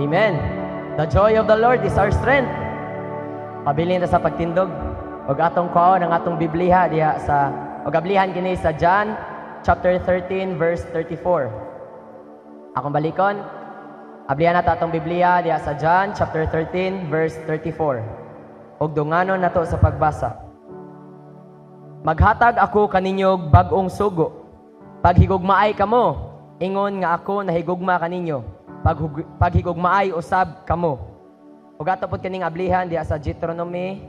Amen. The joy of the Lord is our strength. Pabilin ta sa pagtindog. Og atong kuhaon ang atong Biblia diha sa og ablihan kini sa John chapter 13 verse 34. Akong balikon. Ablihan nato atong Biblia diha sa John chapter 13 verse 34. Og dunganon nato sa pagbasa. Maghatag ako kaninyo bag-ong sugo. Paghigugmaay kamo, ingon nga ako nahigugma kaninyo. Paghigugmaay usab kamo. Ug ato pod kaning ablihan diha sa Deuteronomy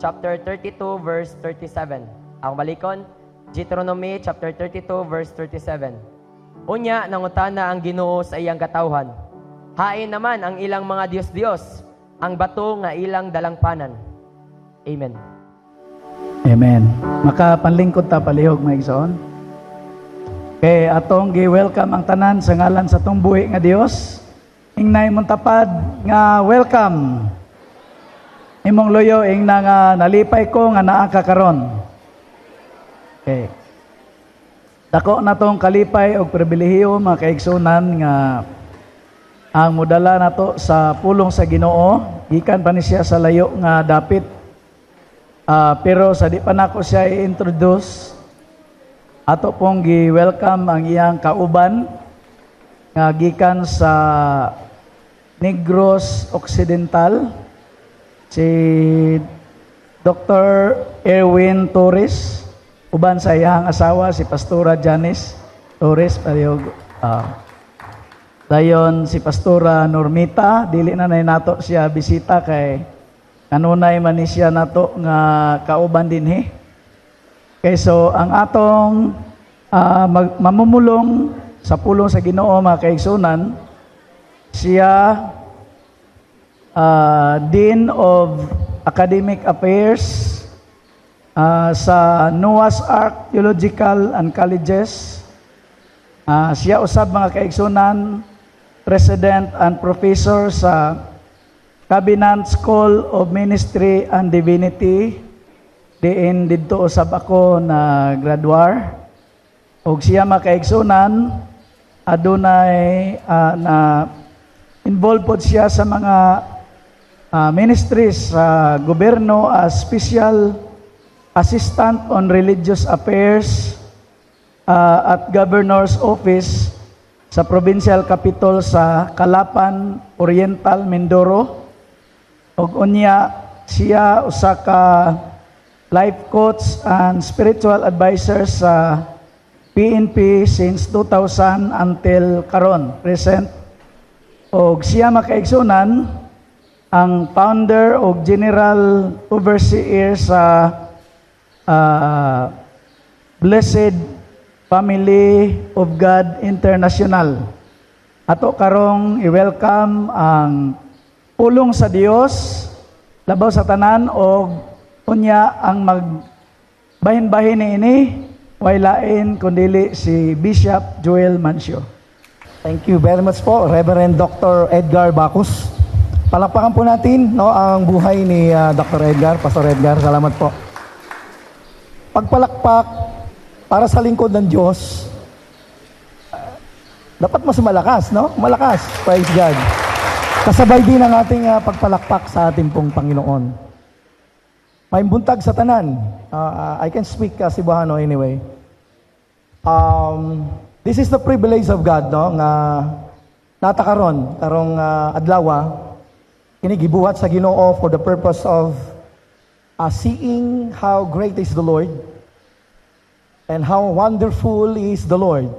chapter 32 verse 37. Akong balikon, Deuteronomy chapter 32 verse 37. Unya nangutana ang Ginoo sa iyang katawhan. Hain naman ang ilang mga Dios-Dios, ang bato nga ilang dalangpanan. Amen. Amen. Makapanlingkod ta palihog mga igsoon. Kay atong gi-welcome ang tanan sa ngalan sa atong buhi nga Dios. Ingnay mong tapad nga welcome. Imong loyo ingna nga nalipay ko nga naa ka karon. Okay. Dako na tong kalipay og pribilehiyo mga kaigsunan nga ang mudala nato sa pulong sa Ginoo gikan pa ni siya sa layo nga dapit. Pero sa di pa nako siya i-introduce, ato pong gi-welcome ang iyang kauban nga gikan sa Negros Occidental, si Dr. Erwin Torres, uban sa iyang asawa si Pastora Janice Torres, dayon si Pastora Normita, dili na nato siya bisita kay kanunay man ni siya nato nga kauban dinhi. Okay, so ang atong mamumulong sa pulong sa Ginoo mga kaigsunan, siya Dean of Academic Affairs sa Noah's Ark Theological and Colleges. Siya usab mga kaigsunan, President and Professor sa Cabinet School of Ministry and Divinity. Diin didto usab ako na graduar. Og siya makaigsunan adunay na involved pod siya sa mga ministries sa gobyerno as Special Assistant on Religious Affairs at Governor's Office sa Provincial Capital sa Calapan Oriental, Mindoro. Og unya siya usa ka life coach and spiritual advisor sa PNP since 2000 until karon present. Og siya makaigsunan ang founder og general overseer sa Blessed Family of God International. Ato karong i-welcome ang pulong sa Dios labaw sa tanan og unya ang magbahin-bahin niini way lain kundili si Bishop Joel Mancio. Thank you very much po, Reverend Dr. Edgar Bacus. Palakpakan po natin ang buhay ni Dr. Edgar, Pastor Edgar. Salamat po. Pagpalakpak para sa lingkod ng Diyos, dapat mas malakas, no? Malakas. Praise God. Kasabay din ang ating pagpalakpak sa ating pong Panginoon. May buntag sa tanan. I can speak Cebuano anyway. This is the privilege of God, no? Nga natakaron karong adlaw kini gibuhat sa Ginoo for the purpose of seeing how great is the Lord and how wonderful is the Lord.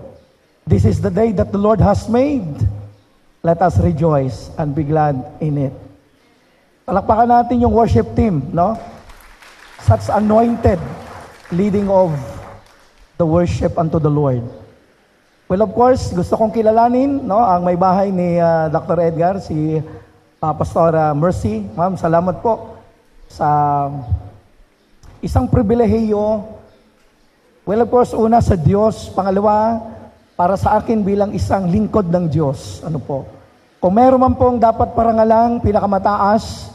This is the day that the Lord has made. Let us rejoice and be glad in it. Palakpakan natin yung worship team, no? Such anointed leading of the worship unto the Lord. Well, of course, gusto kong kilalanin, no, ang may bahay ni Dr. Edgar, si Pastora Mercy. Ma'am, salamat po sa isang pribilehiyo. Well, of course, una sa Diyos, pangalawa, para sa akin bilang isang lingkod ng Diyos. Ano po? Kung meron man pong dapat parangalang pinakamataas,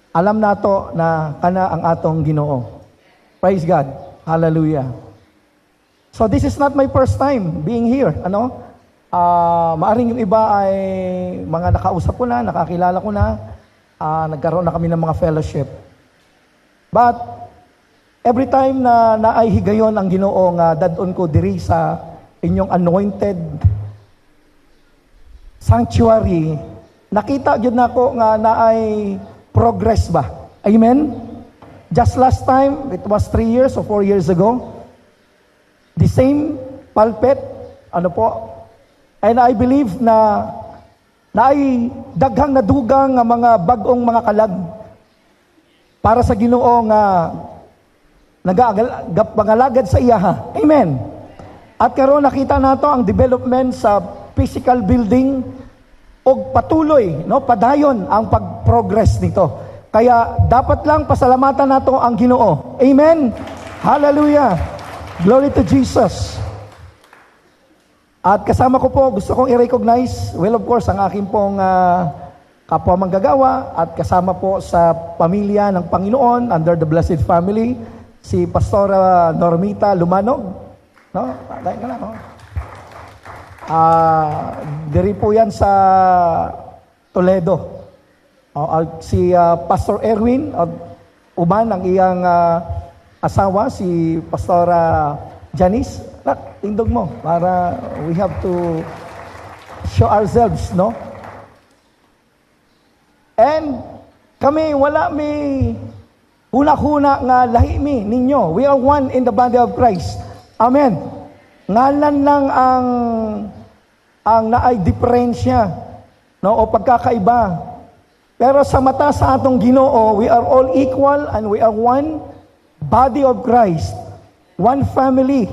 alam nato na kana ang atong Ginoo. Praise God. Hallelujah. So this is not my first time being here, ano? Maaring yung iba ay mga nakausap ko na, nakakilala ko na, nagkaroon na kami ng mga fellowship. But, every time na naay higayon ang Ginoo nga dadon ko diri sa inyong anointed sanctuary, nakita jud nako nga naay progress ba? Amen? Just last time, it was 3 years or 4 years ago, the same pulpit, and I believe na ay daghang nadugang nga mga bagong mga kalag para sa Ginoo nga nagapangalagad sa iya ha. Amen. At karon nakita nato ang development sa physical building og patuloy padayon ang pag-progress nito. Kaya dapat lang pasalamatan nato ang Ginoo. Amen. Hallelujah. Glory to Jesus. At kasama ko po, gusto kong i-recognize, well of course, ang aking pong kapwa manggagawa at kasama po sa pamilya ng Panginoon under the Blessed Family, si Pastora Normita Lumanog. No? Dahil ka na, no? Diri po yan sa Toledo. Si Pastor Erwin, uban ang iyang asawa, si Pastora Janice. Tindog mo para we have to show ourselves, no? And kami wala mi huna-huna nga lahi mi ninyo. We are one in the body of Christ. Amen. Ngalan lang ang naay diferensya, no, o pagkakaiba. Pero sa mata sa atong Ginoo, we are all equal and we are one body of Christ. One family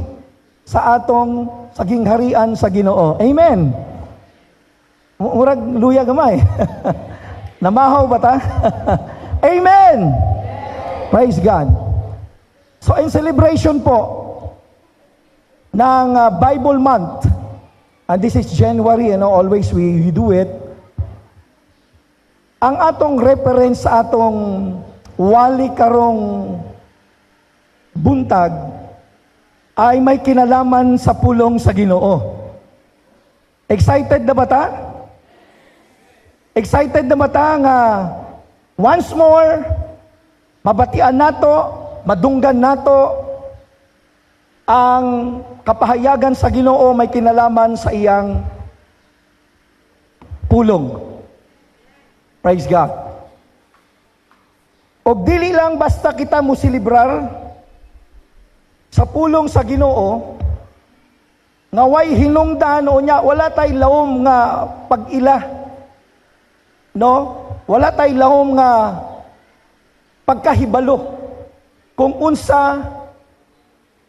sa atong saging harian sa Ginoo. Amen. Murag luya gamay. Namahaw ba ta? Amen. Praise God. So in celebration po ng Bible month, and this is January, always we do it. Ang atong reference sa atong wali karong buntag ay may kinalaman sa pulong sa Ginoo. Excited na ba ta? Excited na ba ta nga once more mabatian nato, madunggan nato ang kapahayagan sa Ginoo may kinalaman sa iyang pulong. Praise God. O dili lang basta kita mo silibrar sa pulong sa Ginoo, nga way hinungdan o niya, wala tay lahom nga pag-ila. No? Wala tay lahom nga pagkahibalo. Kung unsa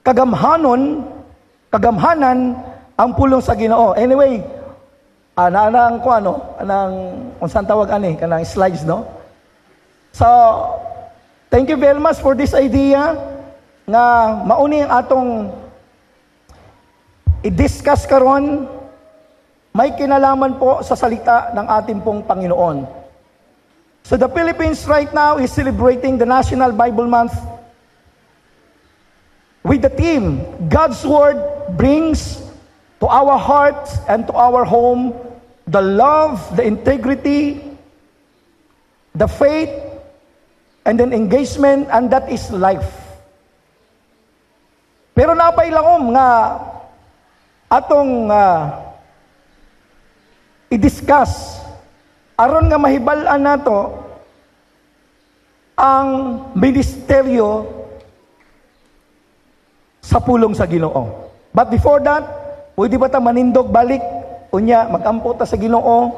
kagamhanan ang pulong sa Ginoo. Anyway, anang ko anang unsan tawag ani kanang slides, no? So, thank you very much for this idea nga mauni ang atong i-discuss karon, may kinalaman po sa salita ng ating pong Panginoon. So the Philippines right now is celebrating the National Bible Month with the theme, God's Word brings to our hearts and to our home the love, the integrity, the faith, and then engagement, and that is life. Pero napay langom nga atong i-discuss aron nga mahibalan nato ang ministeryo sa pulong sa Ginoo. But before that, pwede ba ta manindog balik unya magampo ta sa Ginoo,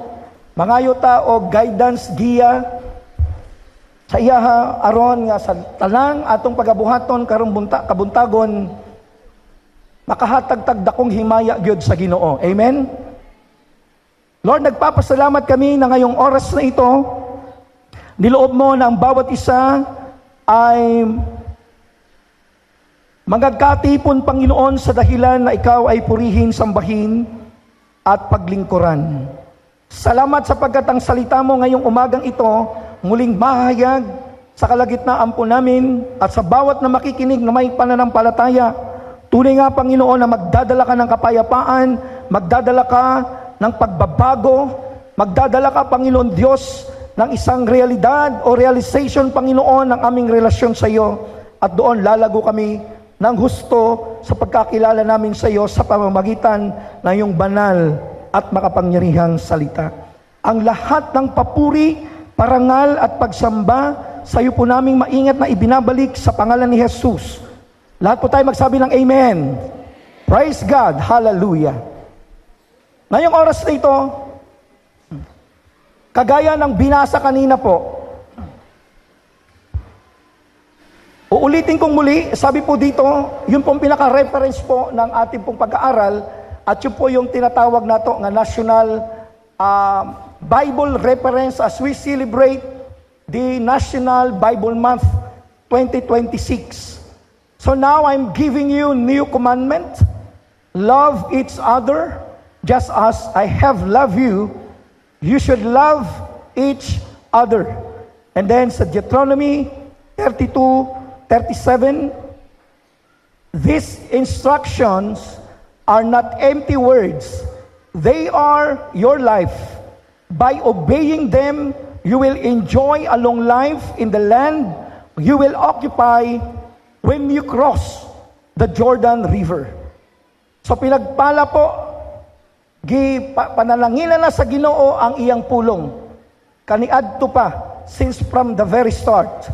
mangayo ta og guidance, giya sa iyaha aron nga sa tanang atong pagabuhaton karong kabuntagon makahatag dakong himaya gyud sa Ginoo. Amen. Lord, nagpapasalamat kami na ngayong oras na ito, niloob mo na ang bawat isa ay magagkatipon, Panginoon, sa dahilan na ikaw ay purihin, sambahin, at paglingkuran. Salamat sapagkat ang salita mo ngayong umagang ito, muling mahayag sa kalagitnaan po namin at sa bawat na makikinig na may pananampalataya. Tunay nga, Panginoon, na magdadala ka ng kapayapaan, magdadala ka ng pagbabago, magdadala ka, Panginoon Diyos, ng isang realidad o realization, Panginoon, ng aming relasyon sa iyo. At doon lalago kami ng husto sa pagkakilala namin sa iyo sa pamamagitan ng iyong banal at makapangyarihang salita. Ang lahat ng papuri, parangal at pagsamba sa iyo po naming maingat na ibinabalik sa pangalan ni Jesus. Lahat po tayo magsabi ng Amen. Praise God. Hallelujah. Ngayong oras na ito, kagaya ng binasa kanina po, uulitin kong muli, sabi po dito, yun pong pinaka-reference po ng ating pong pag-aaral, at yun po yung tinatawag nato nga National Bible Reference as we celebrate the National Bible Month 2026. So now I'm giving you new commandment. Love each other just as I have loved you. You should love each other. And then sa Deuteronomy 32:37, these instructions are not empty words. They are your life. By obeying them, you will enjoy a long life in the land you will occupy when you cross the Jordan River. So pinagpala po, panalangina na sa Ginoo ang iyang pulong. Kaniadto pa, since from the very start.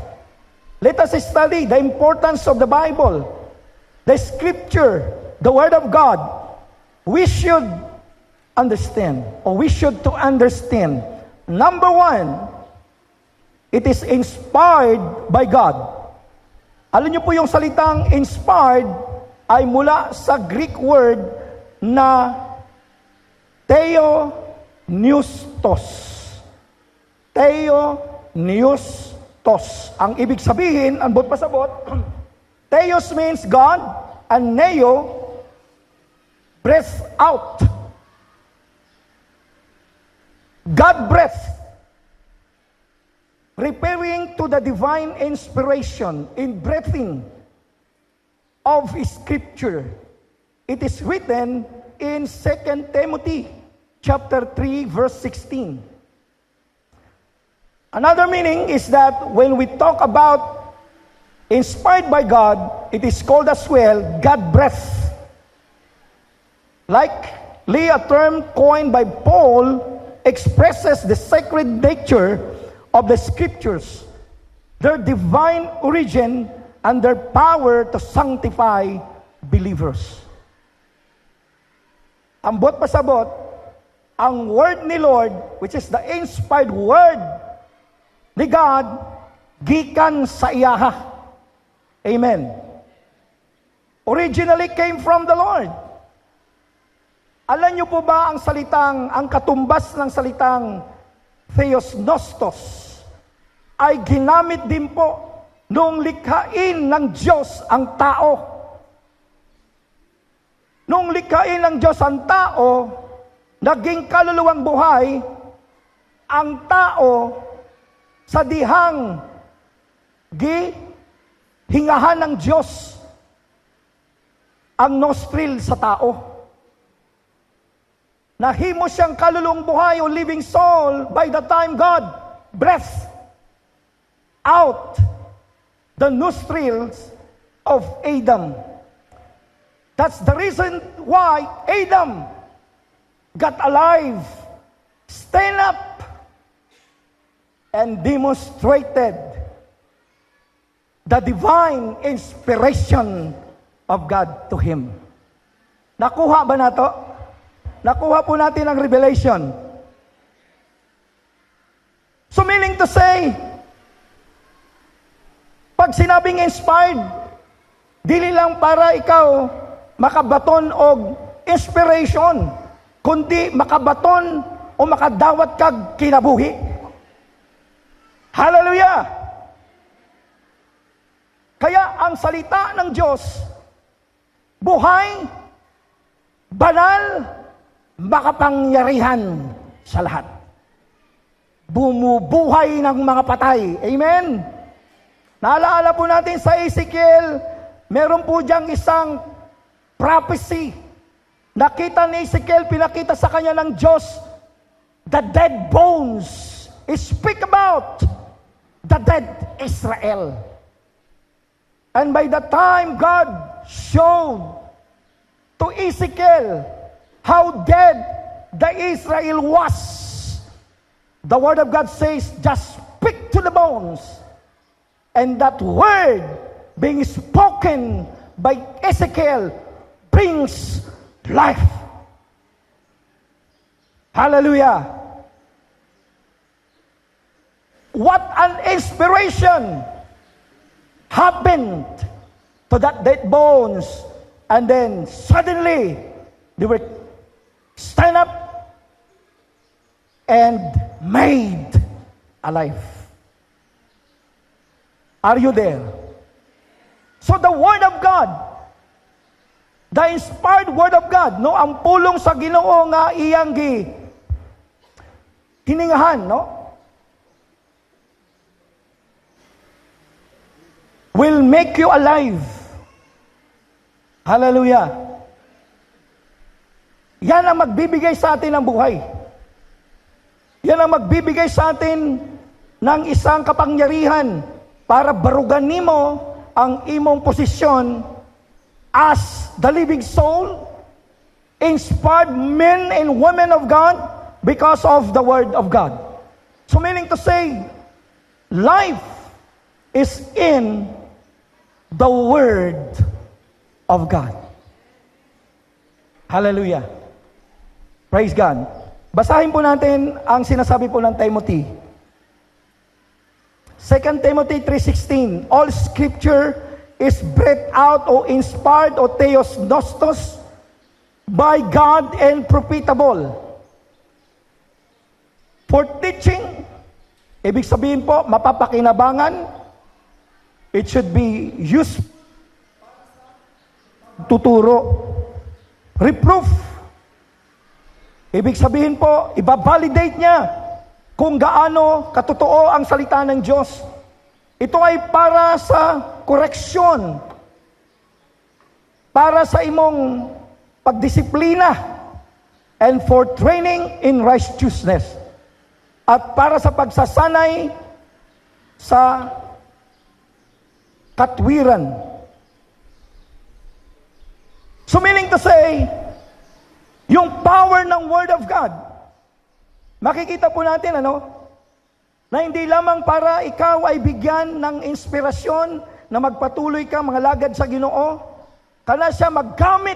Let us study the importance of the Bible, the Scripture, the Word of God. We should understand, or we should to understand. Number one, it is inspired by God. Alam niyo po yung salitang inspired ay mula sa Greek word na theopneustos. Theopneustos. Ang ibig sabihin, ang bot pasabot, theos means God, and neo, breath out. God breath, referring to the divine inspiration in breathing of Scripture. It is written in 2 Timothy chapter 3 verse 16. Another meaning is that when we talk about inspired by God, it is called as well God breath. Likely a term coined by Paul expresses the sacred nature of the Scriptures, their divine origin, and their power to sanctify believers. Ang bot pasabot, ang word ni Lord, which is the inspired word ni God, gikan sa iyaha. Amen. Originally came from the Lord. Alam niyo po ba ang katumbas ng salitang theopneustos ay ginamit din po nung likhain ng Diyos ang tao. Nung likhain ng Diyos ang tao, naging kaluluwang buhay, ang tao sa dihang hingahan ng Diyos ang nostril sa tao. Nahimo siyang kaluluwang buhay o living soul by the time God breathed out the nostrils of Adam. That's the reason why Adam got alive, stand up, and demonstrated the divine inspiration of God to him. Nakuha ba na to? Nakuha po natin ang revelation. So meaning to say, pag sinabing inspired, dili lang para ikaw makabaton og inspiration, kundi makabaton o makadawat kag kinabuhi. Hallelujah! Kaya ang salita ng Diyos, buhay, banal, makapangyarihan sa lahat. Bumubuhay ng mga patay. Amen? Naalaala po natin sa Ezekiel, meron po diyang isang prophecy Nakita ni Ezekiel, pinakita sa kanya ng Diyos, the dead bones. Speak about the dead Israel. And by the time God showed to Ezekiel how dead the Israel was, the Word of God says, just speak to the bones. And that word being spoken by Ezekiel brings life. Hallelujah. What an inspiration happened to that dead bones. And then suddenly they were stand up and made alive. Are you there? So the Word of God, the inspired Word of God, no, ang pulong sa Ginoo nga iyang hiningahan, no, will make you alive. Hallelujah. Yan ang magbibigay sa atin ng buhay. Yan ang magbibigay sa atin ng isang kapangyarihan para barugan nimo ang imong posisyon as the living soul, inspired men and women of God because of the Word of God. So meaning to say, life is in the Word of God. Hallelujah. Praise God. Basahin po natin ang sinasabi po ng Timothy. 2 Timothy 3:16, all scripture is breathed out o inspired o theos nostos by God and profitable for teaching. Ibig sabihin po, mapapakinabangan. It should be used tuturo. Reproof. Ibig sabihin po, ibabalidate niya kung gaano katotoo ang salita ng Diyos. Ito ay para sa koreksyon, para sa imong pagdisiplina, and for training in righteousness, at para sa pagsasanay sa katwiran. So meaning to say, yung power ng Word of God, makikita po natin, na hindi lamang para ikaw ay bigyan ng inspirasyon na magpatuloy ka mga lagad sa Ginoo, kana siya maggamit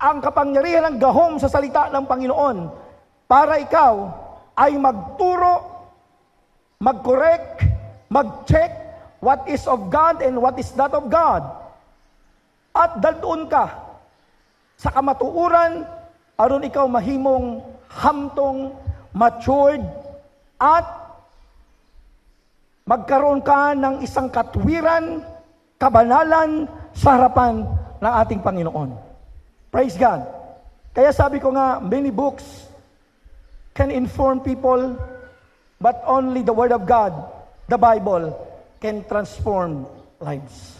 ang kapangyarihan ng gahom sa salita ng Panginoon para ikaw ay magturo, mag-correct, mag-check what is of God and what is not of God. At dalton ka sa kamatuuran aron ikaw mahimong hamtong, matured, at magkaroon ka ng isang katwiran, kabanalan sa harapan ng ating Panginoon. Praise God. Kaya sabi ko nga, many books can inform people, but only the Word of God, the Bible, can transform lives.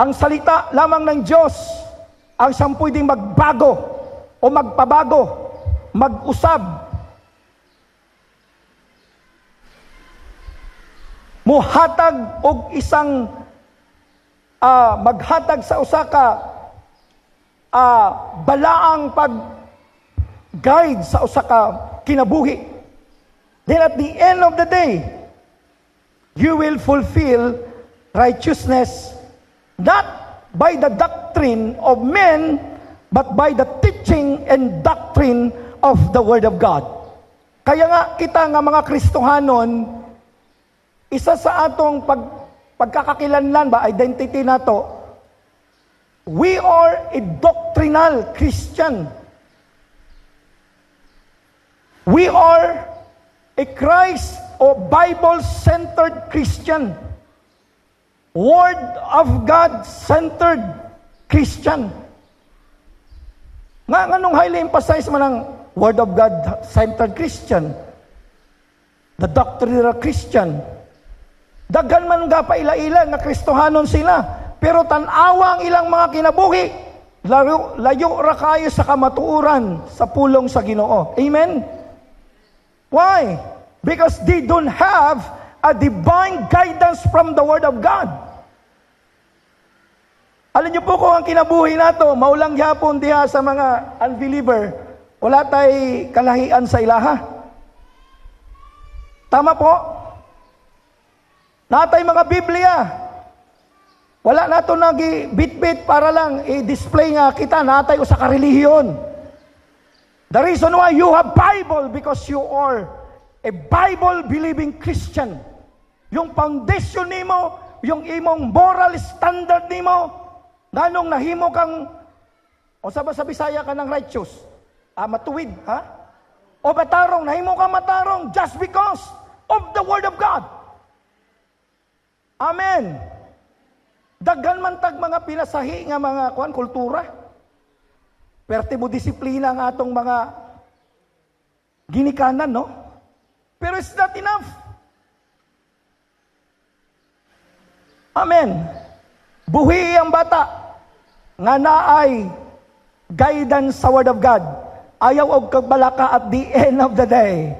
Ang salita lamang ng Diyos ang siyang pwedeng magbago o magpabago, mag-usab, muhatag og isang maghatag sa usa ka balaang pag-guide sa usa ka kinabuhi. Then at the end of the day, you will fulfill righteousness not by the doctrine of men, but by the teaching and doctrine of the Word of God. Kaya nga kita nga mga Kristohanon, isa sa atong pagkakakilanlan ba, identity nato, we are a doctrinal Christian. We are a Christ or Bible-centered Christian. Word of God-centered Christian. Anong highly emphasize man ang Word of God-centered Christian? The doctrinal Christian. Daghan man nga paila-ila nga Kristohanon sila, pero tanawa ang ilang mga kinabuhi, layo ra kayo sa kamatuoran sa pulong sa Ginoo. Amen? Why? Because they don't have a divine guidance from the Word of God. Alam niyo po kung ang kinabuhi nato, maulang yapon diha sa mga unbeliever, wala tay kalahian sa ilaha. Tama po? Natay mga Biblia. Wala na ito nag-bit-bit para lang i-display nga kita natay o sa karelihiyon. The reason why you have Bible because you are a Bible-believing Christian. Yung foundation nimo, yung imong moral standard nimo, nanong nahimo kang, o sa Bisaya ka ng righteous, matuwid, ha? O matarong, nahimo kang matarong just because of the Word of God. Amen. Daghan man tag mga pinasahi nga mga kultura. Perte mo disiplina ang atong mga ginikanan, no? Pero it's not enough. Amen. Buhi ang bata nga naay guidance sa Word of God. Ayaw og kagbalaka at the end of the day.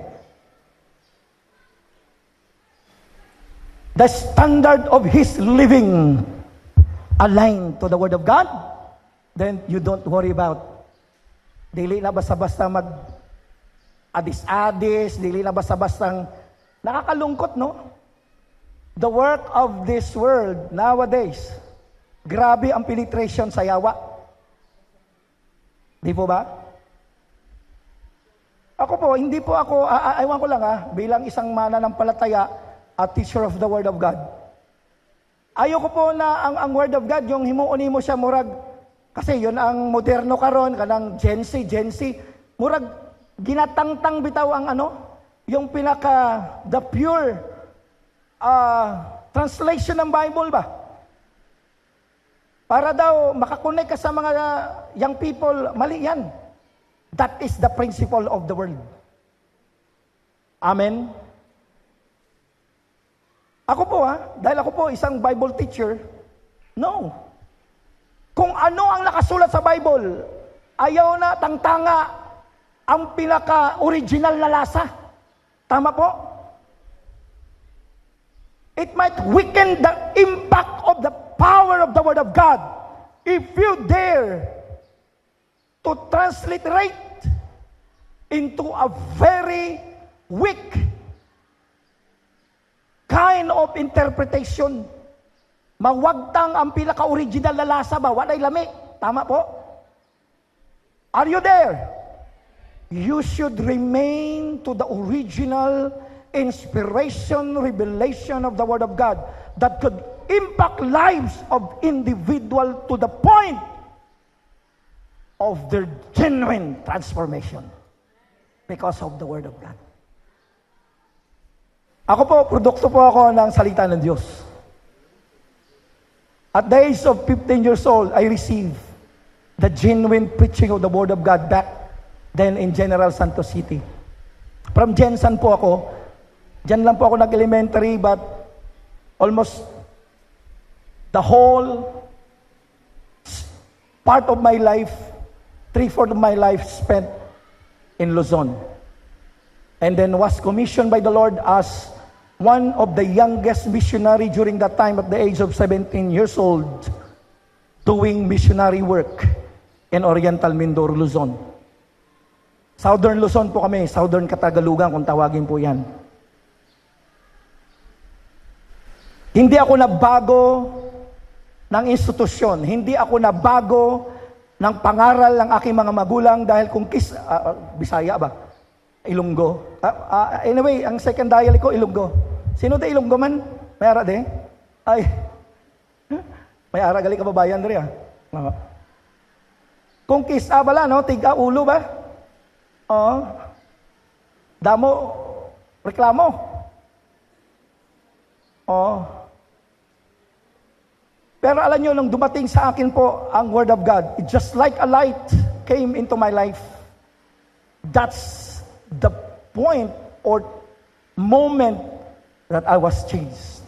The standard of his living aligned to the Word of God, then you don't worry about dili na basta-basta mag adis-adis, dili na basta-bastang nakakalungkot, no? The work of this world nowadays, grabe ang penetration sa yawa. Di po ba? Ako po, hindi po ako, aywan ko lang bilang isang mananampalataya at teacher of the Word of God. Ayoko po na ang Word of God, yung himuon mo siya, murag, kasi yun ang moderno karon kanang Gen Z, murag, ginatangtang bitaw ang yung pinaka, the pure translation ng Bible ba? Para daw makakonect ka sa mga young people, mali yan. That is the principle of the world. Amen? Ako po dahil ako po isang Bible teacher, no. Kung ano ang nakasulat sa Bible, ayaw na tangtanga ang pinaka-original na lasa. Tama po? It might weaken the impact of the power of the Word of God if you dare to transliterate into a very weak kind of interpretation. Mawagtang ang pinaka-original na lasa ba? Walay lami. Tama po? Are you there? You should remain to the original inspiration, revelation of the Word of God that could impact lives of individual to the point of their genuine transformation because of the Word of God. Ako po, produkto po ako ng salita ng Diyos. At the age of 15 years old, I received the genuine preaching of the Word of God back then in General Santos City. From Jensan po ako. Diyan lang po ako nag-elementary, but almost the whole part of my life, 3/4 of my life spent in Luzon. And then was commissioned by the Lord as one of the youngest missionary during that time at the age of 17 years old, doing missionary work in Oriental Mindoro, Luzon. Southern Luzon po kami, Southern Katagalugan kung tawagin po yan. Hindi ako nabago ng institusyon, hindi ako nabago ng pangaral ng aking mga magulang dahil kung Bisaya ba? Ilonggo. Anyway, ang second dialect ko, Ilonggo. Sino da Ilonggo man? May ara de? Ay. May ara gali kababayan diri Kung bala, no? Tiga ulo ba? Oo. Damo, reklamo. Oo. Pero alam nyo, nung dumating sa akin po ang Word of God, it just like a light came into my life. That's the point or moment that I was changed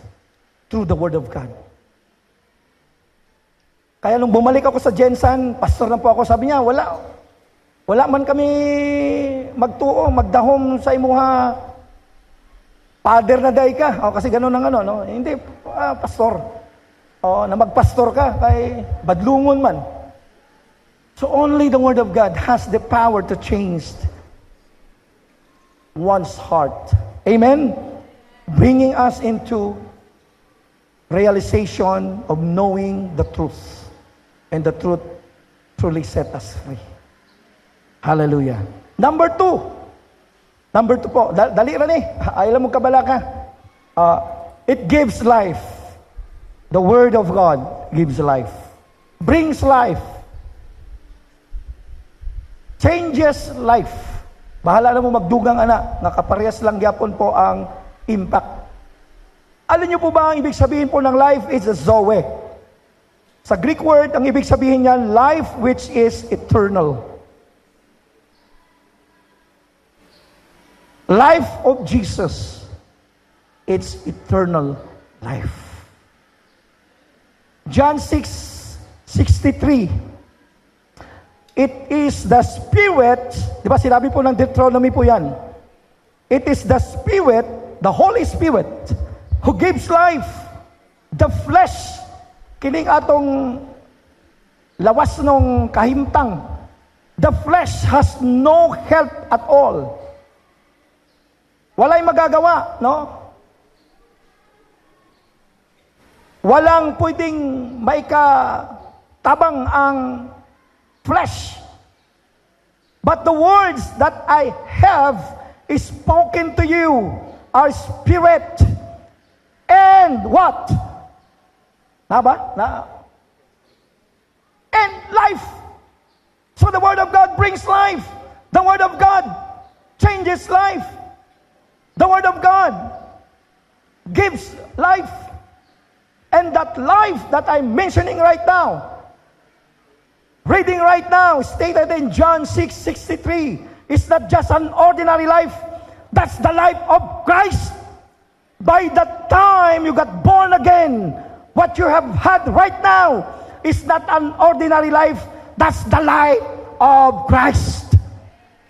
through the Word of God. Kaya nung bumalik ako sa Jensan, pastor na po ako, sabi niya, wala man kami magtuo, magdahom sa imuha, father na day ka. O, kasi ganun ang ano, no? Hindi, pastor. O, na magpastor ka, kay badlungon man. So only the Word of God has the power to change one's heart. Amen? Bringing us into realization of knowing the truth. And the truth truly set us free. Hallelujah. Number two po. Dali rin eh. Ayaw mo kabala ka. It gives life. The Word of God gives life. Brings life. Changes life. Bahala na mo magdugang anak. Nakaparehas lang yapon po ang impact. Alam niyo po ba ang ibig sabihin po ng life is a zoe? Sa Greek word, ang ibig sabihin niyan, life which is eternal. Life of Jesus, it's eternal life. John 6:63. It is the Spirit, di ba sinabi po ng Deuteronomy po yan, it is the Spirit, the Holy Spirit, who gives life. The flesh, kining atong lawas nung kahimtang, the flesh has no help at all. Walay magagawa, no? Walang pwedeng maikatabang ang flesh. But the words that I have is spoken to you are spirit and what? And life. So the Word of God brings life. The Word of God changes life. The Word of God gives life. And that life that I'm mentioning right now, reading right now, stated in John 6:63, is not just an ordinary life. That's the life of Christ. By the time you got born again, what you have had right now is not an ordinary life. That's the life of Christ.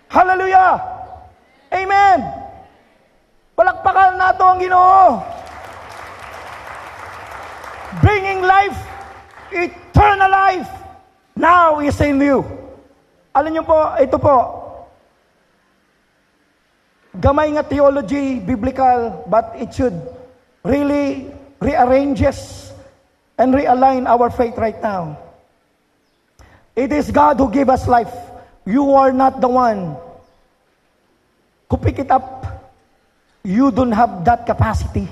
Hallelujah! Amen! Palakpakan nato ang Ginoo. Bringing life, eternal life, now is in you. Alam niyo po, ito po, gamay nga theology, biblical, but it should really rearranges and realign our faith right now. It is God who gave us life. You are not the one who pick it up. You don't have that capacity.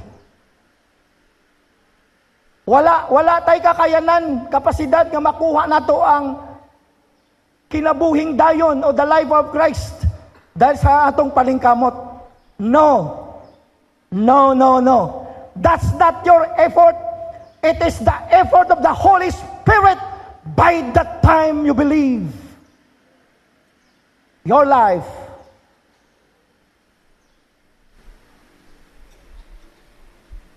Wala tay kakayanan, kapasidad nga makuha nato ang kinabuhing dayon o the life of Christ dahil sa atong palingkamot. No. That's not your effort. It is the effort of the Holy Spirit by the time you believe. Your life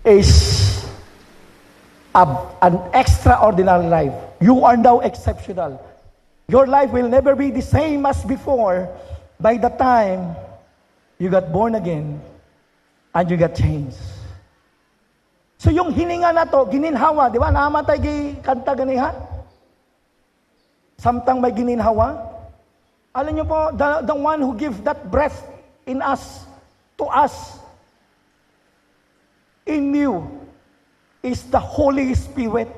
is an extraordinary life. You are now exceptional. Your life will never be the same as before by the time you got born again and you got changed. So yung hininga na to, gininhawa, di ba? Naamatay kanta ganiha? Samtang may gininhawa. Alam niyo po, the one who gives that breath in us, to us, in you, is the Holy Spirit.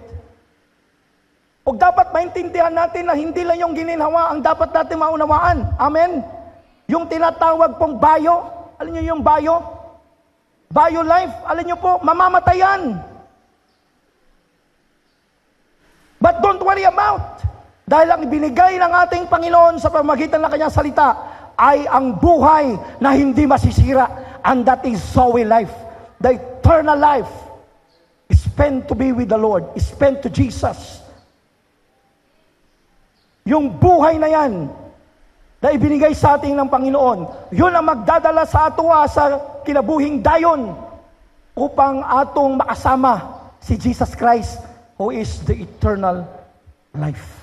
O dapat maintindihan natin na hindi lang yung gininhawa ang dapat natin maunawaan. Amen? Yung tinatawag pong bayo, alam niyo yung bayo? Bio life, alam niyo po, mamamatayan. But don't worry about. Dahil ang ibinigay ng ating Panginoon sa pamamagitan ng kanyang salita ay ang buhay na hindi masisira. And that is Zoe life. The eternal life is spent to be with the Lord, is spent to Jesus. Yung buhay na yan, na ibinigay sa ating ng Panginoon, yun ang magdadala sa atuwa sa kinabuhing dayon upang atong makasama si Jesus Christ, who is the eternal life.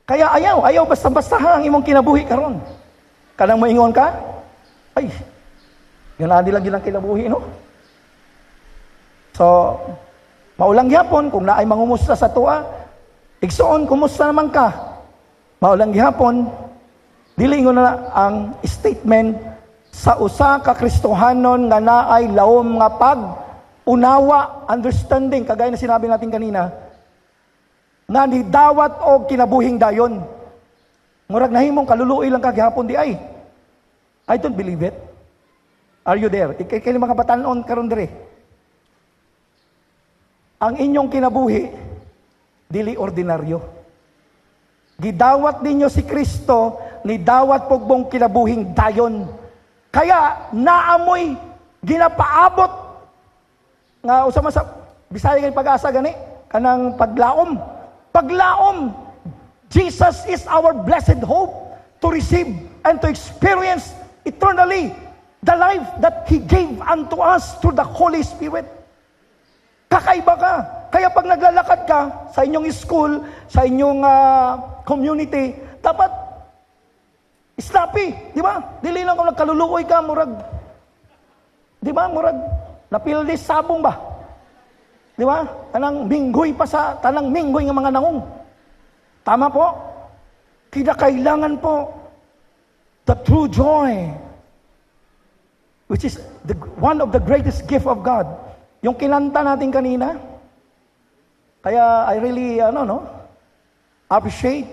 Kaya ayaw basta-basta ang imong kinabuhi karon. Kanang moingon ka, ay, ganaan nila gilang kinabuhi, no? So, maulang gyapon kung naay mangumusta sa tua, igsoon, kumusta naman ka? Maulang gyapon, dili ingon na ang statement sa usa ka Kristohanon nga naay lawom nga pag-unawa, understanding, kagaya na sinabi natin kanina, nga ni dawat og kinabuhing dayon. Murag nahimong kaluluoy lang kagihapon di ay. I don't believe it. Are you there? Kay mga batanon karon dire. Ang inyong kinabuhi dili ordinaryo. Gidawat ninyo si Kristo ni dawat pogbong kinabuhing dayon. Kaya naamoy ginapaabot nga usama sa Bisaya kay pag-asa gani kanang paglaom. Paglaom, Jesus is our blessed hope to receive and to experience eternally the life that He gave unto us through the Holy Spirit. Kakaiba ka. Kaya pag naglalakad ka sa inyong school, sa inyong community, dapat snappy, di ba? Dili lang kung nagkaluluoy ka, murag, di ba? Murag, napildi sabong ba? Di ba? Tanang minggoy pa sa tanang minggoy ng mga nangong. Tama po? Kinakailangan po the true joy, which is one of the greatest gift of God. Yung kinanta natin kanina, kaya I really, appreciate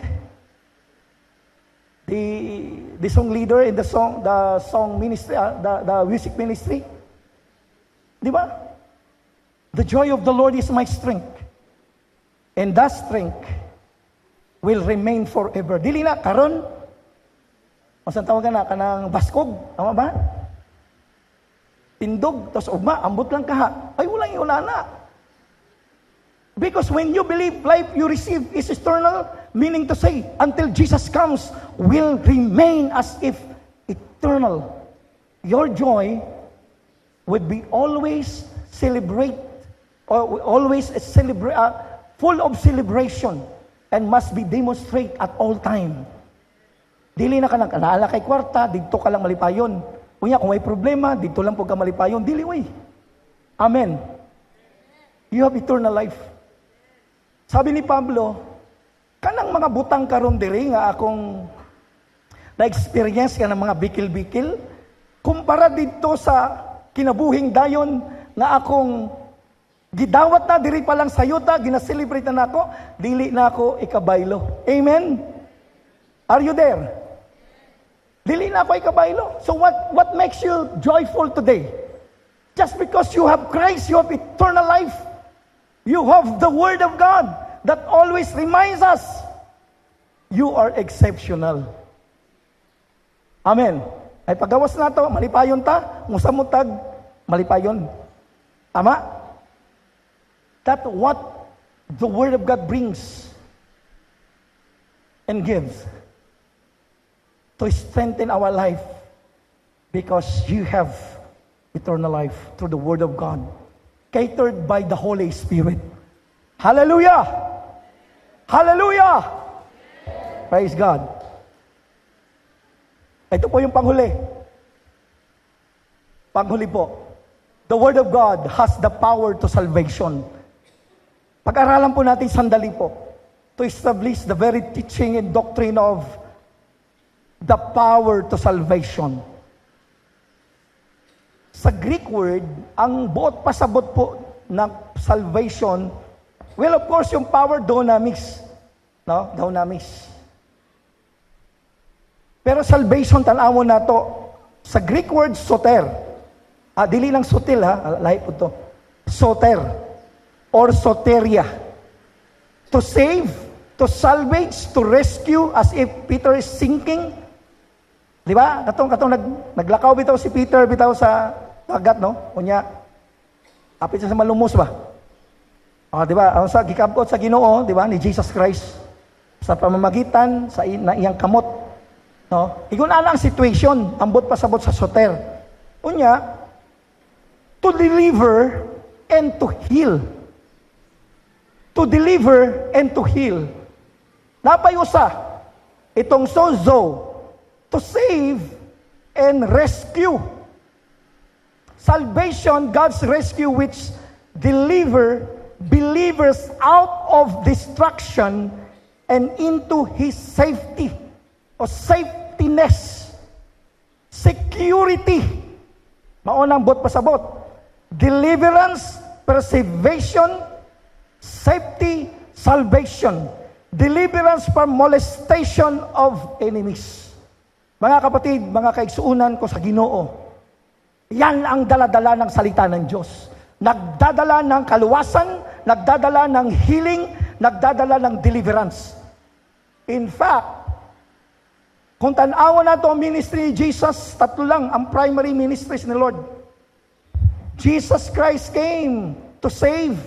the song leader in the song ministry, the music ministry. Di ba? The joy of the Lord is my strength. And that strength will remain forever. Dili na, karon, masan tawagan na, kanang baskog, tama ba? Tindog, tapos ugma, ambot lang kaha. Ay, walang iula na. Because when you believe life you receive is eternal, meaning to say, until Jesus comes, will remain as if eternal. Your joy would be always full of celebration and must be demonstrated at all time. Dili na ka naala kay kwarta, dito ka lang malipayon. Unya, kung may problema, dito lang po ka malipayon. Dili, way. Amen. You have eternal life. Sabi ni Pablo, kanang mga butang karon diri nga akong na-experience ka ng mga bikil-bikil, kumpara dito sa kinabuhing dayon nga akong gidawat na diri pa lang sa yuta, ginaselebrate na nako, dili na ako ikabaylo. Amen? Are you there? Dili na ako ikabaylo. So what makes you joyful today? Just because you have Christ, you have eternal life. You have the Word of God that always reminds us you are exceptional. Amen. Ay pagawas na to, malipayon ta, musamutag, malipayon. Tama? That's what the Word of God brings and gives to strengthen our life because you have eternal life through the Word of God, catered by the Holy Spirit. Hallelujah! Hallelujah! Praise God. Ito po yung panghuli. Panghuli po. The Word of God has the power to salvation. Pag-aralan po natin sandali po to establish the very teaching and doctrine of the power to salvation. Sa Greek word, ang buot pasabot po ng salvation, well, of course, yung power, dunamis. No? Dunamis. Pero salvation, tanawon na to. Sa Greek word, soter. Dili lang sotil, ha? Lahi po to. Soter. Or soteria. To save, to salvage, to rescue, as if Peter is sinking. Di ba? Katong naglakaw bitaw si Peter, bitaw sa dagat, no? Kunya, apit siya sa malumos ba? Di ba? Ang sa gikabot sa Ginoo, di ba? Ni Jesus Christ. Sa pamamagitan, sa iyang kamot. No? Igun ana ang situation, ambot pasabot sa soter. Kunya, to deliver and to heal. To to deliver, and to heal. Napayusa, itong sozo, to save and rescue. Salvation, God's rescue, which deliver believers out of destruction and into His safety o safetyness, security. Maunang bot pasabot. Deliverance, preservation, safety, salvation. Deliverance from molestation of enemies. Mga kapatid, mga kaigsuunan ko sa Ginoo, yan ang daladala ng salita ng Diyos. Nagdadala ng kaluwasan, nagdadala ng healing, nagdadala ng deliverance. In fact, kung tanawan na ito ang ministry ni Jesus, tatlo lang ang primary ministries ni Lord. Jesus Christ came to save,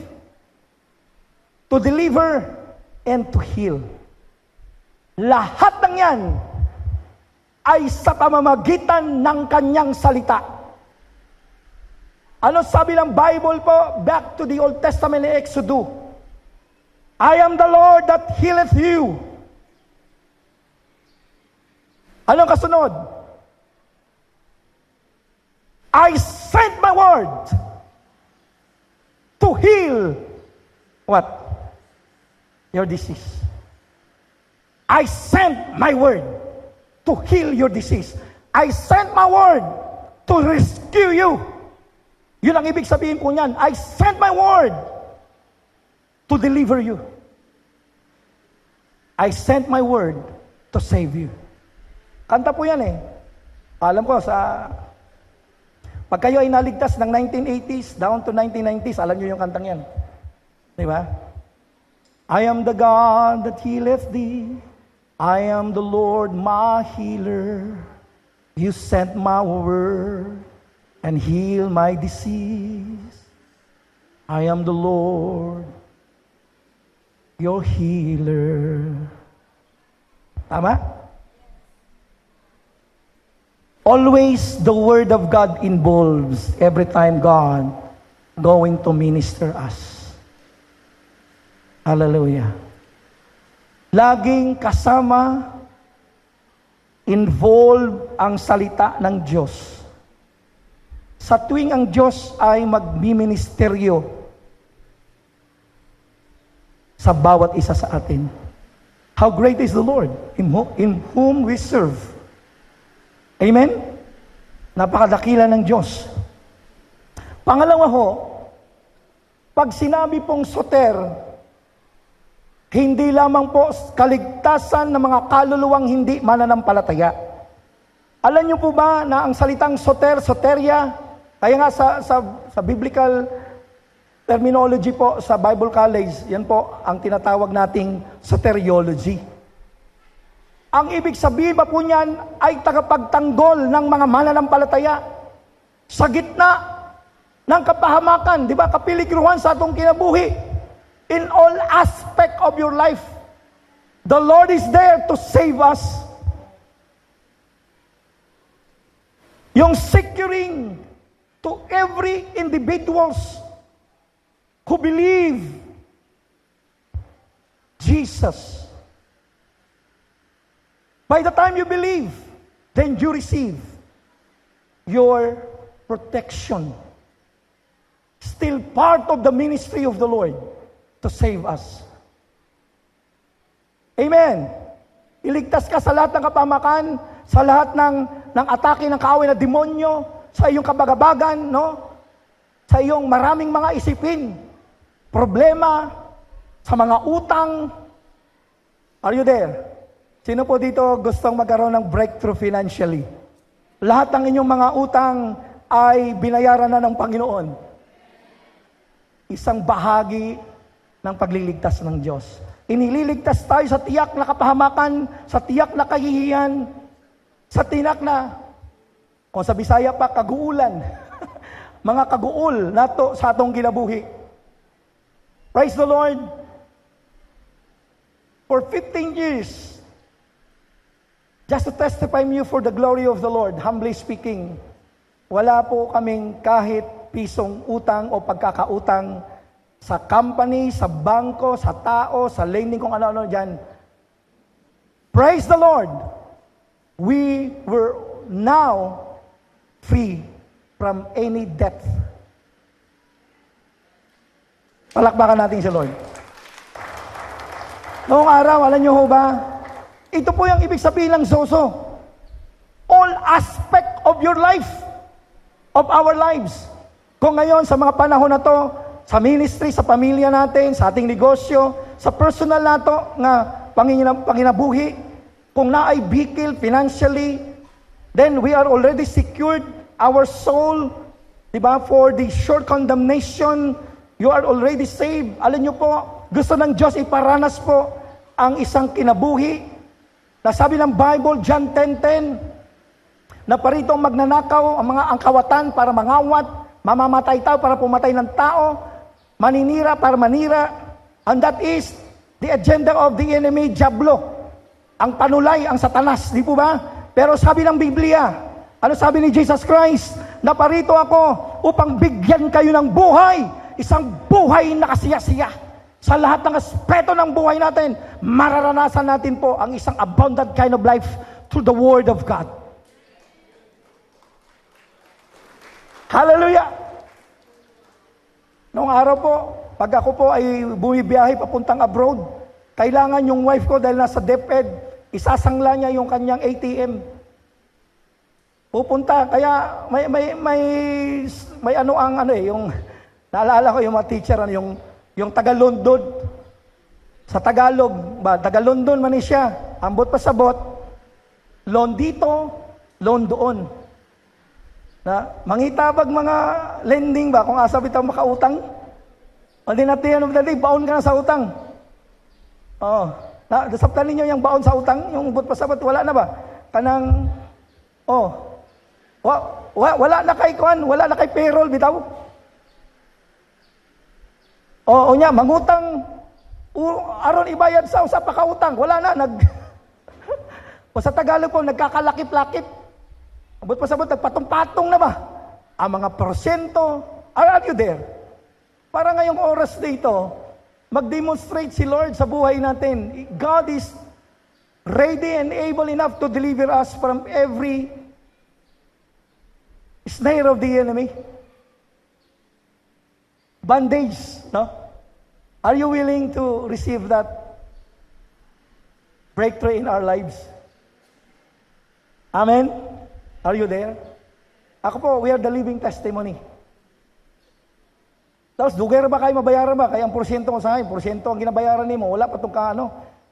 to deliver, and to heal. Lahat ng yan ay sa pamamagitan ng kanyang salita. Ano sabi ng Bible po? Back to the Old Testament in Exodus. I am the Lord that healeth you. Anong kasunod? I sent my word to heal what? Your disease. I sent my word to heal your disease. I sent my word to rescue you. Yun ang ibig sabihin po niyan. I sent my word to deliver you. I sent my word to save you. Kanta po yan eh. Alam ko pag kayo ay naligtas ng 1980s down to 1990s, alam niyo yung kantang yan. Di ba? I am the God that healeth thee. I am the Lord my healer. You sent my word and heal my disease. I am the Lord, your healer. Tama? Always the Word of God involves every time God going to minister us. Hallelujah. Laging kasama, involved ang salita ng Diyos. Sa tuwing ang Diyos ay magmiministeryo sa bawat isa sa atin. How great is the Lord in whom we serve. Amen? Napakadakila ng Diyos. Pangalawa ho, pag sinabi pong soter, hindi lamang po kaligtasan ng mga kaluluwang hindi mananampalataya. Alam niyo po ba na ang salitang soteria, kaya nga sa biblical terminology po sa Bible College, yan po ang tinatawag nating soteriology. Ang ibig sabihin pa po niyan ay tagapagtanggol ng mga mananampalataya sa gitna ng kapahamakan, di ba? Kapiligruhan sa atong kinabuhi. In all aspect of your life, the Lord is there to save us. Yung securing to every individuals who believe Jesus. By the time you believe, then you receive your protection. Still part of the ministry of the Lord to save us. Amen. Iligtas ka sa lahat ng kapamakan, sa lahat ng atake ng kaaway na demonyo, sa iyong kabagabagan, no? Sa iyong maraming mga isipin, problema, sa mga utang. Are you there? Sino po dito gustong magkaroon ng breakthrough financially? Lahat ng inyong mga utang ay binayaran na ng Panginoon. Isang bahagi ng pagliligtas ng Diyos. Inililigtas tayo sa tiyak na kapahamakan, sa tiyak na kahihiyan, sa tiyak na, kung sa Bisaya pa, kaguulan. Mga kaguul nato sa atong ginabuhi. Praise the Lord. For 15 years, just to testify you for the glory of the Lord, humbly speaking, wala po kaming kahit pisong utang o pagkakautang sa company, sa bangko, sa tao, sa lending, kung ano-ano dyan. Praise the Lord! We were now free from any debt. Palakpakan natin si Lord. Noong araw, alam nyo ho ba, ito po yung ibig sabihin ng zozo. All aspect of your life, of our lives. Kung ngayon, sa mga panahon na to, sa ministry, sa pamilya natin, sa ating negosyo, sa personal nato nga panginabuhi, kung naay bikil financially, then we are already secured our soul, di ba, for the short condemnation. You are already saved. Alam nyo po, gusto ng Diyos iparanas po ang isang kinabuhi na sabi ng Bible, John 10:10, na parito ang magnanakaw, ang kawatan para mangawat, mamamatay tao para pumatay ng tao, maninira para manira, and that is the agenda of the enemy, Diablo. Ang panulay, ang satanas, di po ba? Pero sabi ng Biblia, ano sabi ni Jesus Christ? Na parito ako upang bigyan kayo ng buhay, isang buhay na kasiya-siya. Sa lahat ng aspeto ng buhay natin, mararanasan natin po ang isang abundant kind of life through the Word of God. Hallelujah! Noong araw po, pag ako po ay bumibiyahe papuntang abroad, kailangan yung wife ko dahil nasa DepEd, isasangla niya yung kanyang ATM. Pupunta, kaya may ano ang ano eh, yung naalala ko yung mga teacher, ano, yung taga-London. Sa Tagalog, taga-London man siya, ambot pa sabot, loan dito, loan doon. Na mangitabag mga lending ba kung asa bitaw makautang? O di natin baon ka na sa utang. Oh, nasabtan ninyo yung baon sa utang, yung but pasabot wala na ba? Kanang wala na kay kuan, wala na kay payroll bitaw. O nya mangutang aron ibayad sa usa pa ka utang, wala na o sa Tagalog po nagkakalakip-lakip. Abot pa sabot, nagpatong-patong na ba? Ang mga porsyento, are you there? Para ngayong oras dito, mag-demonstrate si Lord sa buhay natin. God is ready and able enough to deliver us from every snare of the enemy. Bondage, no? Are you willing to receive that breakthrough in our lives? Amen? Are you there? Ako po, we are the living testimony. Tapos, dugay ba kayo mabayaran ba? Kaya ang porsyento mo sa akin, porsyento ang ginabayaran nimo, wala pa tong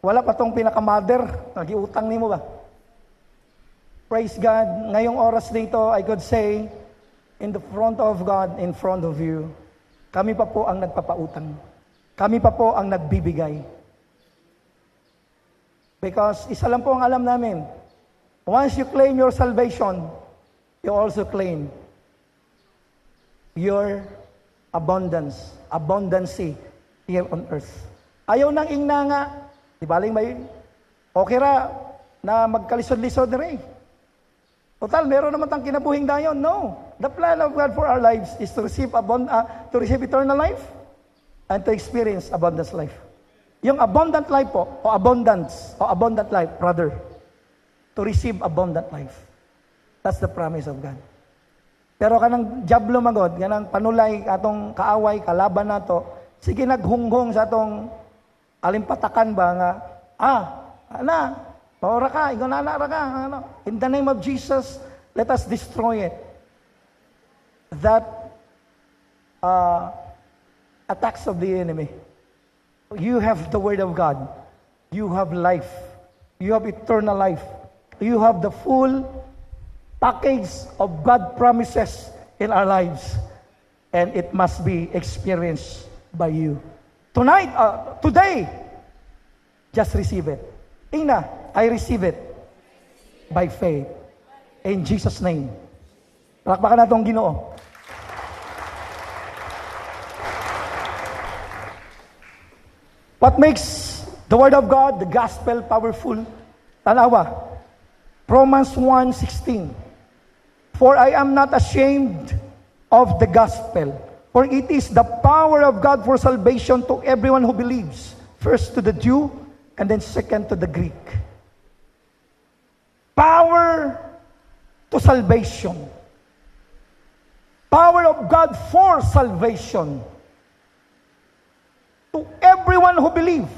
wala pa tong pinaka-mother, nagiutang nimo ba? Praise God. Ngayong oras dito, I could say, in the front of God, in front of you, kami pa po ang nagpapautang. Kami pa po ang nagbibigay. Because isa lang po ang alam namin, once you claim your salvation, you also claim your abundancy here on earth. Ayaw nang ingna nga, di baling may, okay ra, na magkalisod-lisod na rin. Total, meron naman tang kinabuhing dayon. No. The plan of God for our lives is to receive eternal life and to experience abundant life. Yung abundant life po, o abundant life, brother, to receive abundant life. That's the promise of God. Pero kanang Diablo magod, kanang panulay, atong kaaway, kalaban nato, sige naghunghong sa atong alimpatakan ba nga, maura ka, igonana ra ka, in the name of Jesus, let us destroy it. That attacks of the enemy. You have the Word of God. You have life. You have eternal life. You have the full package of God promises in our lives. And it must be experienced by you. Today, just receive it. Ina, I receive it by faith. In Jesus' name. Palakpakan natin ang Ginoo. What makes the Word of God, the Gospel, powerful? Tanawa, Romans 1:16. For I am not ashamed of the Gospel, For it is the power of God for salvation to everyone who believes. First to the Jew, and then second to the Greek. Power to salvation. Power of God for salvation. To everyone who believes.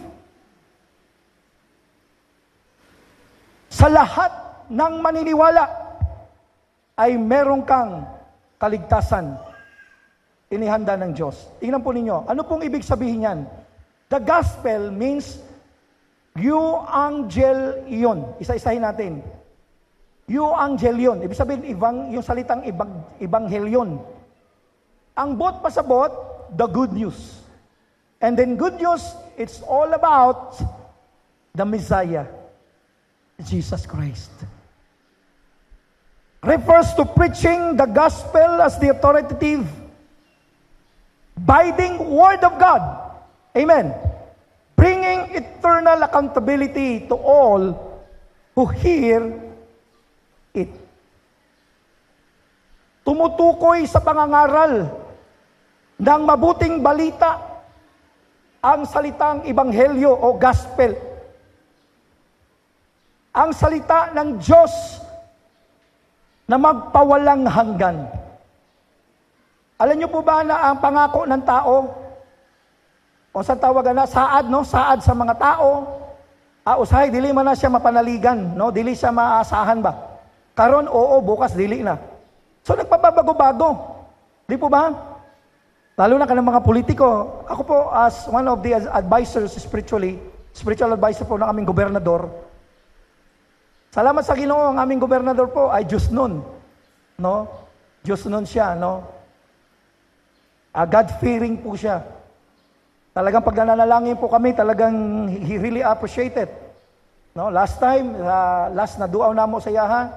Sa lahat ng maniniwala ay meron kang kaligtasan. Inihanda ng Diyos. Tingnan po ninyo, ano pong ibig sabihin yan? The gospel means euangelion. Isa-isahin natin. Euangelion. Ibig sabihin, yung salitang ebanghelyon. Ang bot pasabot, the good news. And then good news, it's all about the Messiah, Jesus Christ. Refers to preaching the gospel as the authoritative, abiding word of God. Amen. Bringing eternal accountability to all who hear it. Tumutukoy sa pangangaral ng mabuting balita ang salitang ebanghelyo o gospel. Ang salita ng Diyos na magpawalang hanggan. Alam niyo po ba na ang pangako ng tao, o sa tawagan na, saad, no? Saad sa mga tao, usahay, dili man na siya mapanaligan, no? Dili siya maasahan ba? Karon, oo, bukas, dili na. So, nagpapabago-bago. Di po ba? Lalo na ka ng mga politiko. Ako po, as one of the advisors spiritual advisor po ng aming gobernador, salamat sa Ginoo, ang aming gobernador po ay Diyos nun. No? Diyos nun siya, no? God-fearing po siya. Talagang pag nananalangin po kami, talagang he really appreciated. No? Last time, last na duaw na mo sa yaha,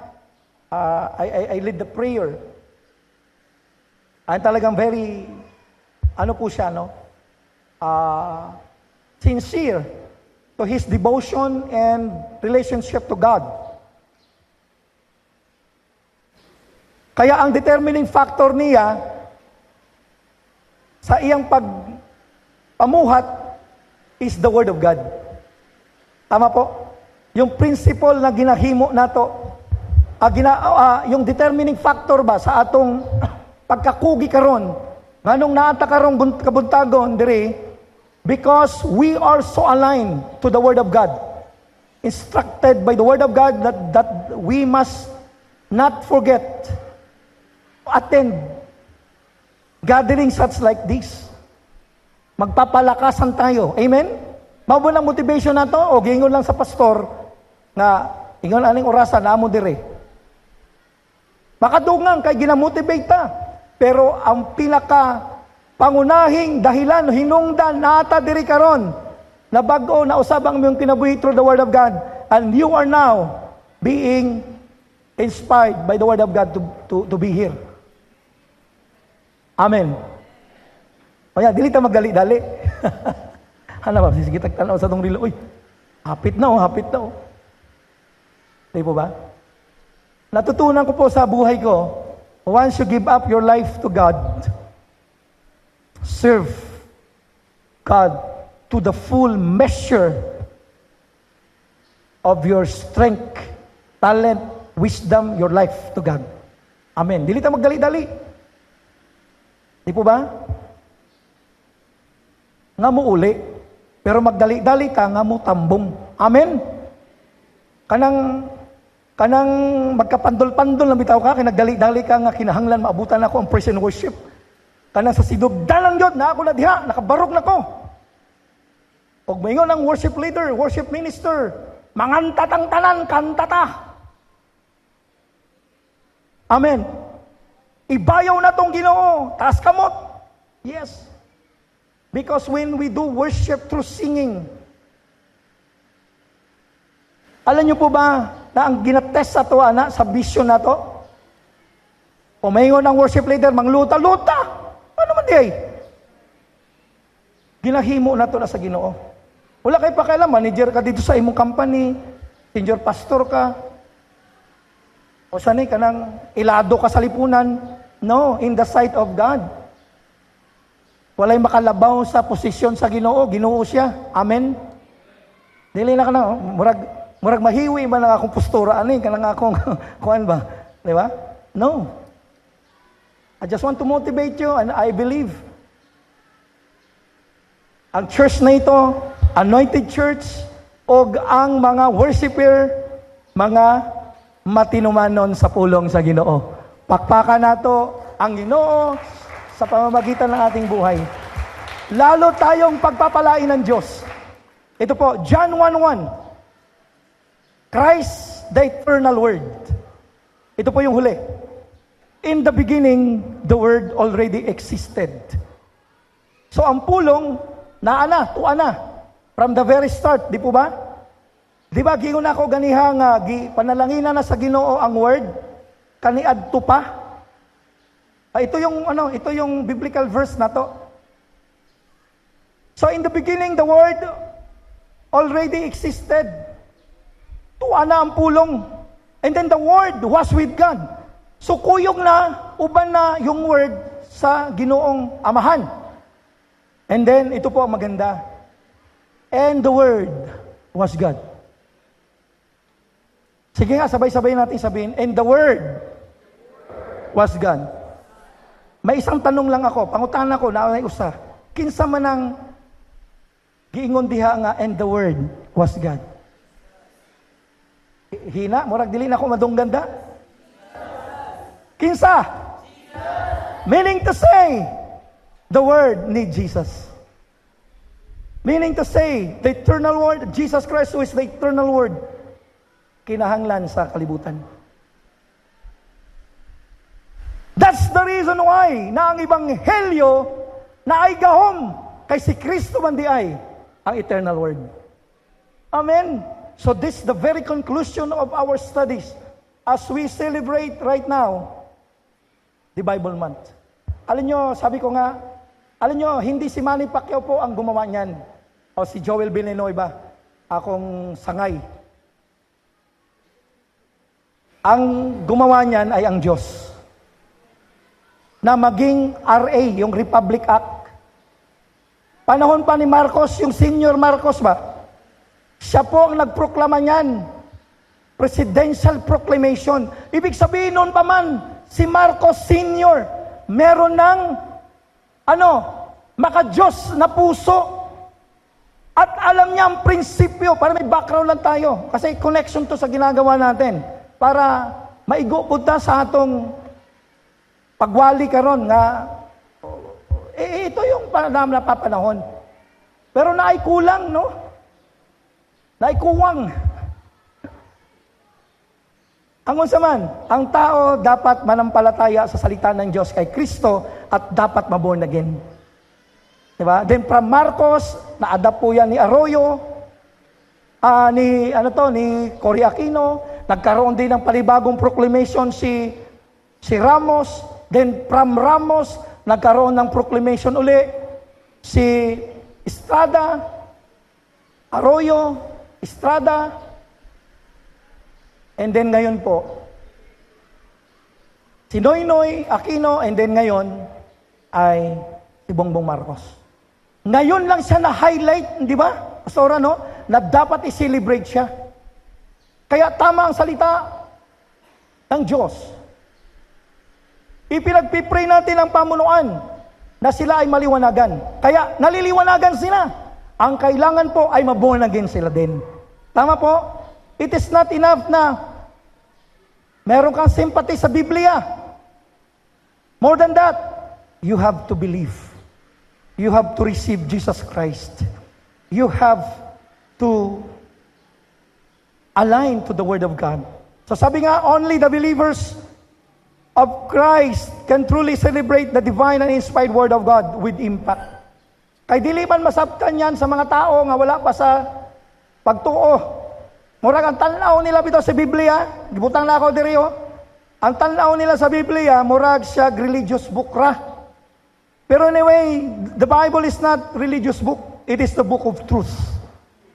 I lead the prayer. Ay talagang very, ano po siya, no? Sincere to his devotion and relationship to God. Kaya ang determining factor niya sa iyang pagpamuhat is the Word of God. Tama po? Yung principle na ginahimo nato, yung determining factor ba sa atong pagkakugi karon, nganong naata karong kabuntagon diri, because we are so aligned to the Word of God, instructed by the Word of God that we must not forget to attend gatherings such like this. Magpapalakasan tayo. Amen? Mao na motivation nato o gingon lang sa pastor nga ingon aning orasan namo dire. Makadugang kay ginamotivate ta. Pero ang pinaka pangunahing dahilan hinungdan nata diri karon na bag-o na usab ang imong kinabuhi through the Word of God, and you are now being inspired by the Word of God to be here. Amen. O yan, dili ta magdali-dali. Ano ba, sige tagtanaw sa tong rilo. Uy, hapit na oh. Di po ba? Natutunan ko po sa buhay ko, once you give up your life to God, serve God to the full measure of your strength, talent, wisdom, your life to God. Amen. Dili ta magdali-dali. Di po ba? Nga mo uli, pero magdali-dali ka, nga mo tambong. Amen? Kanang magkapandol-pandol na bitaw ka, kinagdali-dali ka nga kinahanglan maabutan ako ang praise and worship. Kanang sa sidugdanan yun, na ako na diha, nakabarog na ko. Og maingon ang worship leader, worship minister, mangantatang tanan, kantata. Amen. Ibayaw na tong Ginoo, taas kamot. Yes. Because when we do worship through singing, alam niyo po ba na ang ginatest sa to, sa vision na to? Pumaingon ang worship leader, mangluta-luta. Ano man di ay? Ginahimo na to na sa Ginoo. Wala kay pakialam, manager ka dito sa imong company, senior pastor ka, o sanay ka nang ilado ka sa lipunan. No, in the sight of God. Walay makalabaw sa posisyon sa Ginoo, Ginoo siya. Amen. Dili na ka na, murag mahiwi man ang akong postura, ani ka lang akong kuan ba? Di ba? No. I just want to motivate you and I believe ang church na ito, anointed church, o ang mga worshiper, mga matinumanon sa pulong sa Ginoo. Pakpakan nato ang Ginoo sa pamamagitan ng ating buhay. Lalo tayong pagpapalain ng Diyos. Ito po, John 1:1. Christ, the eternal Word. Ito po yung huli. In the beginning, the Word already existed. So ang pulong, tuana, from the very start, di po ba? Di ba, gingon ako ganihang panalangina na sa Ginoo ang Word, kaniadto pa. Ito yung biblical verse na to. So in the beginning, the Word already existed. Tuana ang pulong. And then the Word was with God. So kuyog na, uban na yung Word sa Ginoong Amahan. And then, ito po ang maganda. And the Word was God. Sige nga, sabay-sabay natin sabihin, and the Word was God. May isang tanong lang ako, pangutan ako, naunay usa. Kinsa man ang giingon diha nga, and the Word was God. Hina, murag dili na ako madungganda. Kinsa? Meaning to say, the Word need Jesus. Meaning to say, the eternal Word, Jesus Christ who is the eternal Word, kinahanglan sa kalibutan. That's the reason why na ang Ebanghelyo na ay gahom kay si Kristo man di ay ang eternal Word. Amen. So this is the very conclusion of our studies as we celebrate right now the Bible month. Alam nyo, sabi ko nga, alam nyo, hindi si Manny Pacquiao po ang gumawa niyan. O si Joel Villanueva, akong sangay. Ang gumawa niyan ay ang Diyos. Na maging RA, yung Republic Act. Panahon pa ni Marcos, yung Senior Marcos ba? Siya po ang nagproklama niyan. Presidential Proclamation. Ibig sabihin noon pa man, si Marcos Senior, meron ng, maka-Diyos na puso. At alam niya ang prinsipyo, para may background lang tayo. Kasi connection to sa ginagawa natin. Para maigupod ta sa atong pagwali karon nga ito yung napapanahon. Pero naay kulang, no? Naay kuwang. Angon sa man, ang tao dapat manampalataya sa salita ng Diyos kay Kristo at dapat maborn again. Diba? Then from Marcos, na-adapt po yan ni Arroyo, ni Cory Aquino, nagkaroon din ng panibagong proclamation si Ramos. Then from Ramos, nagkaroon ng proclamation uli si Estrada, Arroyo, Estrada, and then ngayon po, si Noynoy Aquino, and then ngayon ay si Bongbong Marcos. Ngayon lang siya na-highlight, di ba? Pastora, no? Na dapat i-celebrate siya. Kaya tama ang salita ng Diyos. Ipinagpipray natin ang pamunuan na sila ay maliwanagan. Kaya naliliwanagan sila. Ang kailangan po ay maborn again sila din. Tama po? It is not enough na meron kang sympathy sa Biblia. More than that, you have to believe. You have to receive Jesus Christ. You have to align to the Word of God. So sabi nga, only the believers of Christ can truly celebrate the divine and inspired Word of God with impact. Kay dili man masabtan yan sa mga tao nga wala pa sa pagtuo. Murag ang tanaw nila bitaw sa Biblia, gibutang na ako diri oh. Ang tanaw nila sa Biblia, murag siya religious book ra. Pero anyway, the Bible is not religious book. It is the book of truth.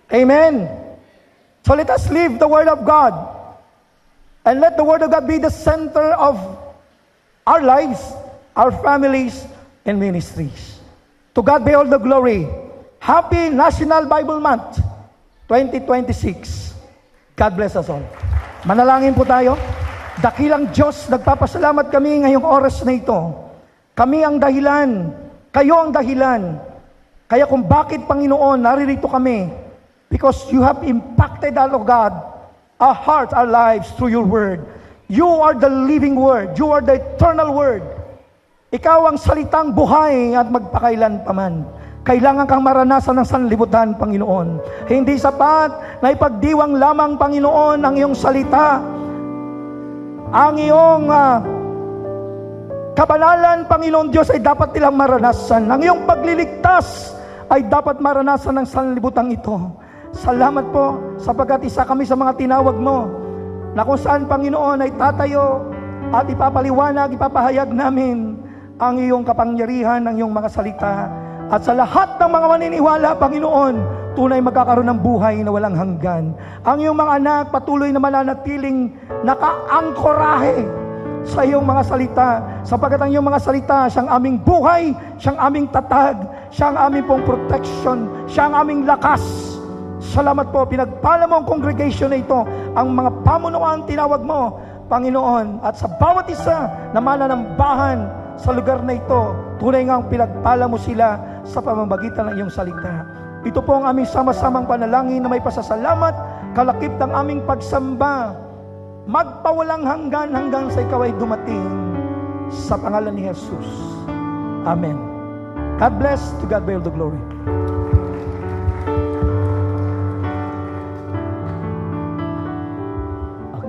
Amen. So let us live the Word of God. And let the Word of God be the center of our lives, our families, and ministries. To God be all the glory. Happy National Bible Month 2026. God bless us all. Manalangin po tayo. Dakilang Diyos, nagpapasalamat kami ngayong oras na ito. Kami ang dahilan, kayo ang dahilan. Kaya kung bakit, Panginoon, naririto kami, because you have impacted, O God, our hearts, our lives through your word. You are the living word. You are the eternal word. Ikaw ang salitang buhay at magpakailan paman. Kailangan kang maranasan ng sanlibutan, Panginoon. Hindi sapat na ipagdiwang lamang, Panginoon, ang iyong salita. Ang iyong kabanalan, Panginoon Diyos, ay dapat nilang maranasan. Ang iyong pagliligtas ay dapat maranasan ng sanlibutan ito. Salamat po sapagkat isa kami sa mga tinawag mo na kung saan, Panginoon, ay tatayo at ipapaliwanag, ipapahayag namin ang iyong kapangyarihan, ang iyong mga salita. At sa lahat ng mga maniniwala, Panginoon, tunay magkakaroon ng buhay na walang hanggan. Ang iyong mga anak patuloy na mananatiling nakaangkorahe sa iyong mga salita, sapagkat ang iyong mga salita, siyang aming buhay, siyang aming tatag, siyang aming pong protection, siyang aming lakas. Salamat po, pinagpala mo ang congregation na ito, ang mga pamunuan tinawag mo, Panginoon, at sa bawat isa na mananambahan sa lugar na ito, tunay ngang pinagpala mo sila sa pamamagitan ng iyong salita. Ito po ang aming sama-samang panalangin na may pasasalamat, kalakip ng aming pagsamba, magpawalang hanggan sa ikaw ay dumating, sa pangalan ni Jesus. Amen. God bless. To God be all the glory.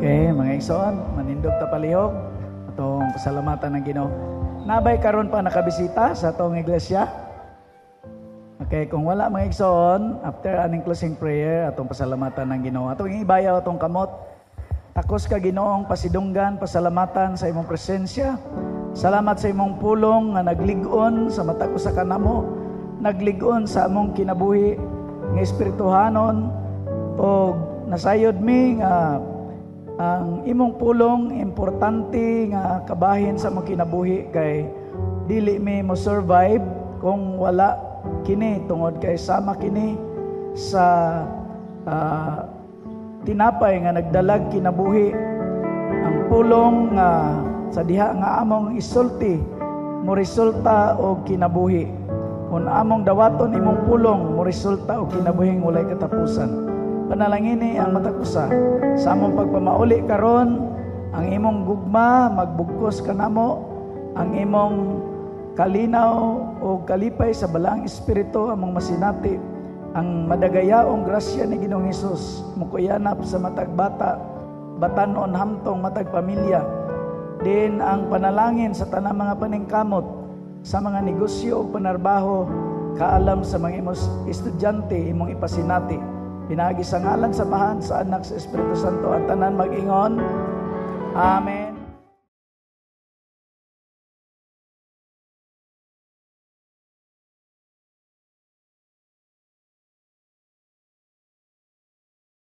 Okay, mga igsoon, manindog ta palihog atong pasalamatan ng Ginoo. Nabay karon pa nakabisita sa atong iglesia. Okay, kung wala mga igsoon, after aning closing prayer atong pasalamatan ng Ginoo, atong ibayaw atong kamot. Takos ka Ginoong pasidunggan, pasalamatan sa imong presensya. Salamat sa imong pulong nga naglig-on sa mata ko sa kanamo, naglig-on sa among kinabuhi nga espirituhanon o nasayod mi nga ang imong pulong importante nga kabahin sa among kinabuhi kay dili mi mo survive kung wala kini tungod kay sama kini sa tinapay nga nagdalag kinabuhi. Ang pulong nga sa diha nga among isulti mo resulta og kinabuhi. Kung among dawaton imong pulong mo resulta og kinabuhing walay katapusan. Panalangini ang matakusa sa among pagpamauli karon, ang imong gugma magbugkos kanamo, ang imong kalinaw o kalipay sa balaang espiritu among masinati, ang madagayaong grasya ni Ginoong Hesus mukuyanap sa matag bata, batanon hamtong matag pamilya. Din ang panalangin sa tanang mga paningkamot, sa mga negosyo o panarbaho, kaalam sa mga imong estudyante imong ipasinati. Pinagi sa ngalan samahan sa anak sa Espiritu Santo at tanan mag-ingon. Amen.